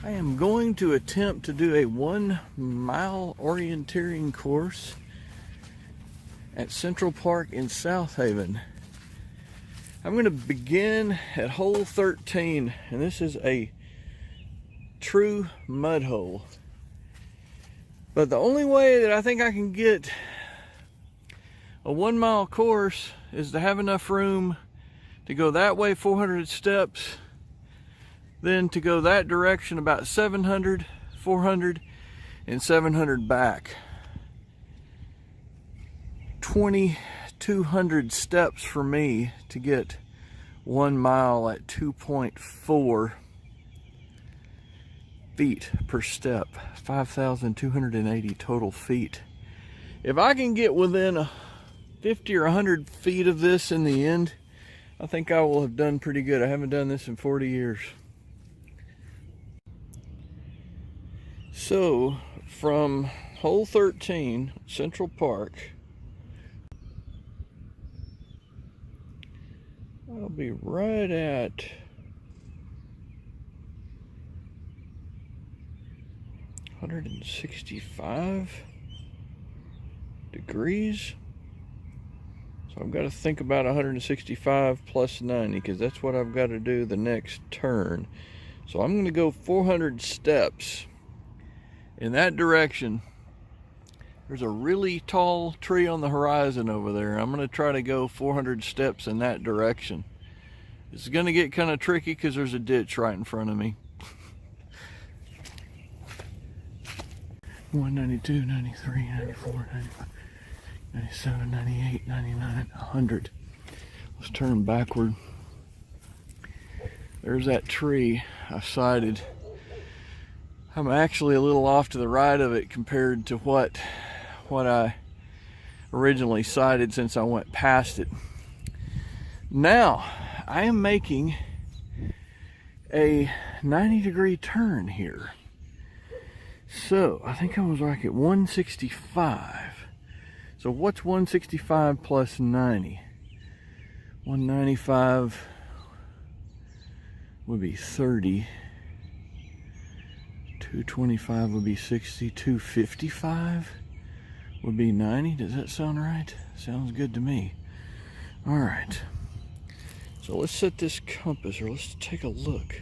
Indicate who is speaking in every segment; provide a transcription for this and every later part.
Speaker 1: I am going to attempt to do a 1-mile orienteering course at Central Park in Southaven. I'm going to begin at hole 13, and this is a true mud hole. But the only way that I think I can get a 1-mile course is to have enough room to go that way 400 steps, then to go that direction about 700, 400, and 700 back. 2,200 steps for me to get 1 mile at 2.4 feet per step, 5,280 total feet. If I can get within 50 or 100 feet of this in the end, I think I will have done pretty good. I haven't done this in 40 years. So from hole 13, Central Park, I'll be right at 165 degrees. So I've got to think about 165 plus 90 because that's what I've got to do the next turn. So I'm going to go 400 steps in that direction. There's a really tall tree on the horizon over there. I'm going to try to go 400 steps in that direction. It's going to get kind of tricky because there's a ditch right in front of me. 192, 93, 94, 95, 97, 98, 99, 100. Let's turn backward. There's that tree I sighted. I'm actually a little off to the right of it compared to what I originally sighted since I went past it. Now, I am making a 90-degree turn here. So, I think I was like at 165. So what's 165 plus 90? 195 would be 30. 225 would be 60. 255 would be 90. Does that sound right? Sounds good to me. All right. So let's set this compass, or let's take a look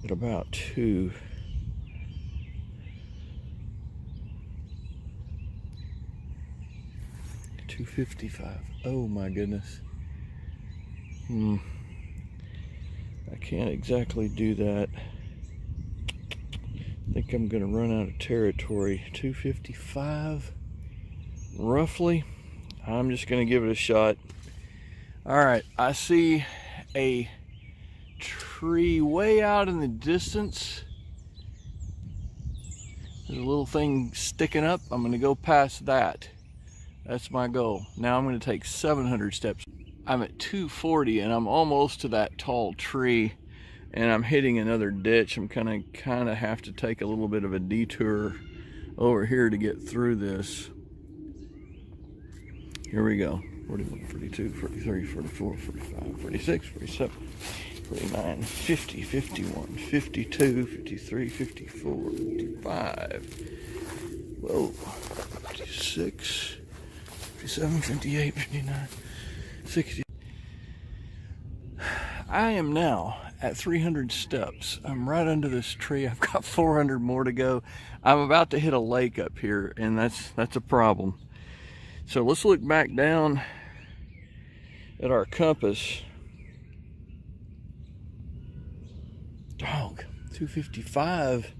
Speaker 1: at about 255. Oh my goodness. I can't exactly do that. I think I'm going to run out of territory. 255 roughly. I'm just going to give it a shot. All right, I see a tree way out in the distance. There's a little thing sticking up. I'm going to go past that. That's my goal. Now I'm going to take 700 steps. I'm at 240 and I'm almost to that tall tree, and I'm hitting another ditch. I'm kind of have to take a little bit of a detour over here to get through this. Here we go. 41, 42, 43, 44, 45, 46, 47, 49, 50, 51, 52, 53, 54, 55. Whoa. 56, 57, 58, 59, 60. I am now at 300 steps. I'm right under this tree. I've got 400 more to go. I'm about to hit a lake up here, and that's a problem. So let's look back down at our compass. Dog, 255.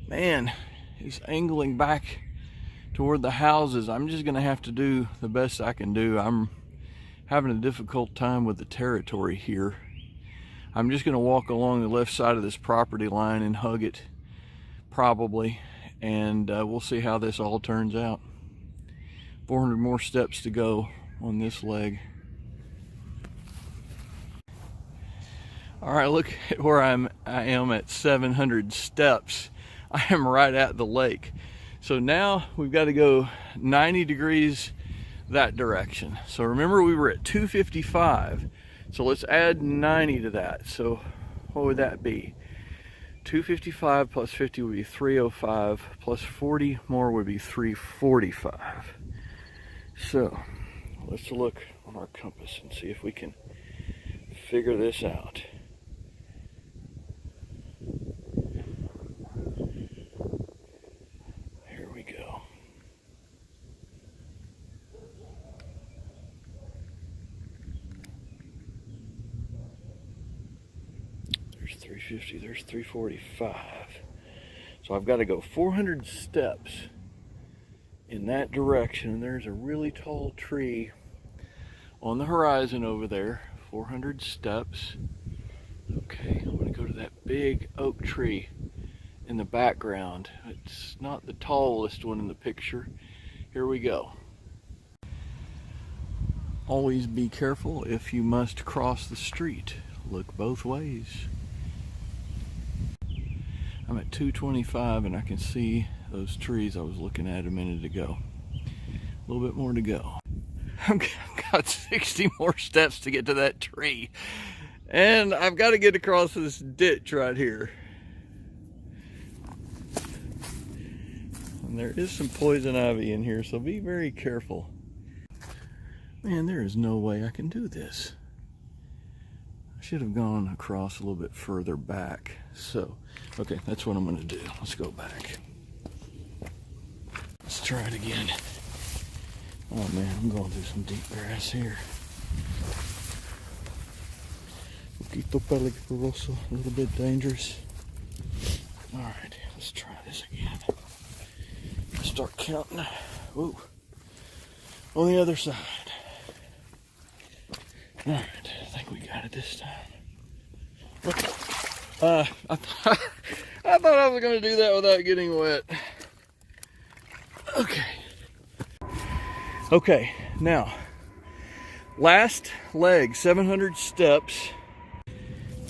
Speaker 1: Man, he's angling back toward the houses. I'm just gonna have to do the best I can do. I'm having a difficult time with the territory here. I'm just gonna walk along the left side of this property line and hug it, probably, and we'll see how this all turns out. 400 more steps to go on this leg. All right, look at where I am at 700 steps. I am right at the lake. So now we've got to go 90 degrees that direction. So remember, we were at 255. So let's add 90 to that. So what would that be? 255 plus 50 would be 305, plus 40 more would be 345. So let's look on our compass and see if we can figure this out. Here we go. There's 350, there's 345. So I've got to go 400 steps in that direction. There's a really tall tree on the horizon over there. 400 steps. Okay, I'm going to go to that big oak tree in the background. It's not the tallest one in the picture. Here we go. Always be careful if you must cross the street. Look both ways. I'm at 225 and I can see those trees I was looking at a minute ago. A little bit more to go. I've got 60 more steps to get to that tree. And I've got to get across this ditch right here. And there is some poison ivy in here, so be very careful. Man, there is no way I can do this. I should have gone across a little bit further back. So, okay, that's what I'm going to do. Let's go back. Let's try it again. Oh man, I'm going through some deep grass here. Poquito peligroso, a little bit dangerous. Alright, let's try this again. Start counting. Ooh. On the other side. Alright, I think we got it this time. I thought I was going to do that without getting wet. Okay, now, last leg, 700 steps.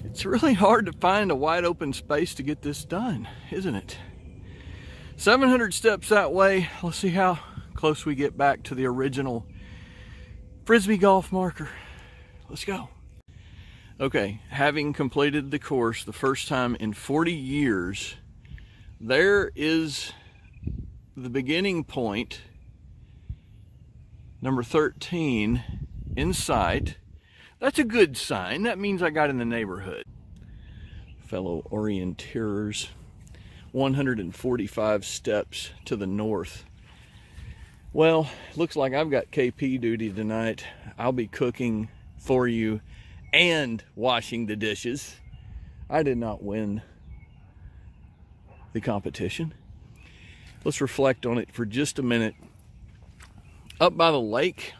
Speaker 1: It's really hard to find a wide open space to get this done, isn't it? 700 steps that way. Let's see how close we get back to the original Frisbee golf marker. Let's go. Okay, having completed the course the first time in 40 years, there is the beginning point, number 13, in sight. That's a good sign. That means I got in the neighborhood. Fellow orienteers, 145 steps to the north. Well, looks like I've got KP duty tonight. I'll be cooking for you and washing the dishes. I did not win the competition. Let's reflect on it for just a minute. Up by the lake,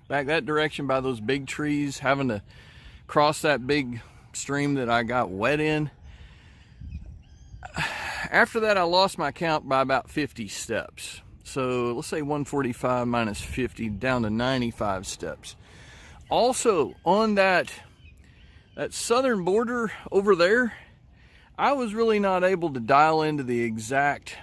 Speaker 1: back that direction by those big trees, having to cross that big stream that I got wet in. After that, I lost my count by about 50 steps. So let's say 145 minus 50, down to 95 steps. Also, on that southern border over there, I was really not able to dial into the exact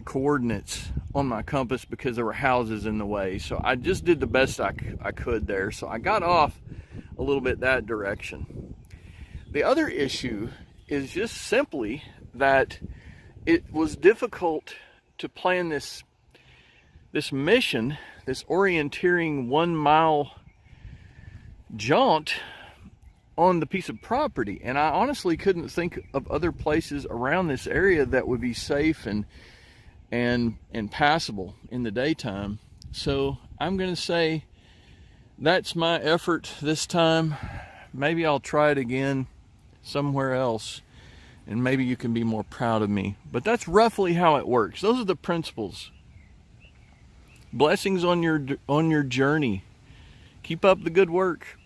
Speaker 1: coordinates on my compass because there were houses in the way. So I just did the best I could there. So I got off a little bit that direction. The other issue is just simply that it was difficult to plan this mission, this orienteering 1 mile jaunt on the piece of property, and I honestly couldn't think of other places around this area that would be safe and passable in the daytime. So I'm going to say that's my effort this time. Maybe I'll try it again somewhere else, and maybe you can be more proud of me. But that's roughly how it works. Those are the principles. Blessings on your journey. Keep up the good work.